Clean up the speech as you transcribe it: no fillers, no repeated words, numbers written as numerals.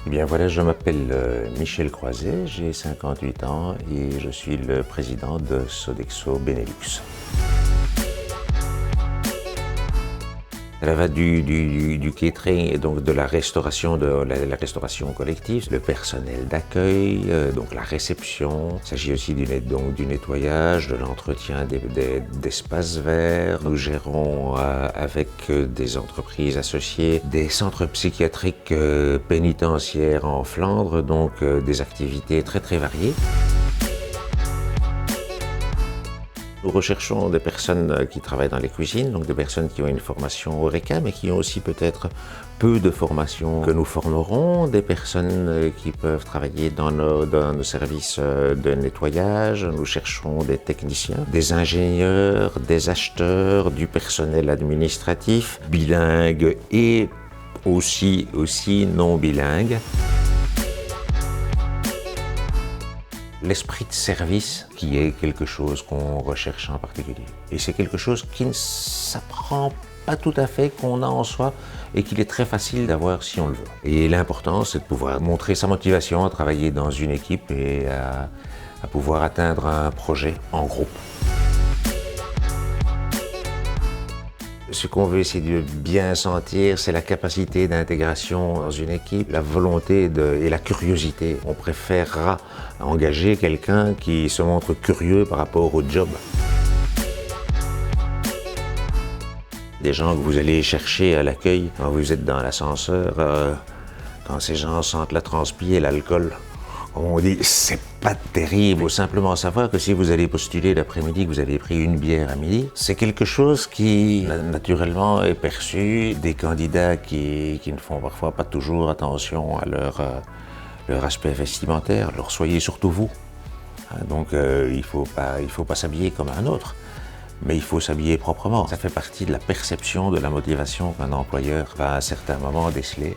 Eh bien voilà, je m'appelle Michel Croiset, j'ai 58 ans et je suis le président de Sodexo Benelux. Ça va du catering et donc de la restauration, la restauration collective, le personnel d'accueil, donc la réception. Il s'agit aussi du nettoyage, de l'entretien d'espaces verts. Nous gérons avec des entreprises associées des centres psychiatriques pénitentiaires en Flandre, donc des activités très variées. Nous recherchons des personnes qui travaillent dans les cuisines, donc des personnes qui ont une formation Horeca, mais qui ont aussi peut-être peu de formation que nous formerons, des personnes qui peuvent travailler dans nos services de nettoyage. Nous cherchons des techniciens, des ingénieurs, des acheteurs, du personnel administratif, bilingue et aussi non bilingue. L'esprit de service qui est quelque chose qu'on recherche en particulier. Et c'est quelque chose qui ne s'apprend pas tout à fait, qu'on a en soi et qu'il est très facile d'avoir si on le veut. Et l'important, c'est de pouvoir montrer sa motivation à travailler dans une équipe et à pouvoir atteindre un projet en groupe. Ce qu'on veut essayer de bien sentir, c'est la capacité d'intégration dans une équipe, la volonté et la curiosité. On préférera engager quelqu'un qui se montre curieux par rapport au job. Des gens que vous allez chercher à l'accueil quand vous êtes dans l'ascenseur, quand ces gens sentent la transpi et l'alcool. On dit, c'est pas terrible. Il faut simplement savoir que si vous allez postuler l'après-midi, que vous avez pris une bière à midi, c'est quelque chose qui, naturellement, est perçu des candidats qui ne font parfois pas toujours attention à leur aspect vestimentaire. Alors soyez surtout vous. Donc il faut pas s'habiller comme un autre, mais il faut s'habiller proprement. Ça fait partie de la perception de la motivation qu'un employeur va à un certain moment déceler.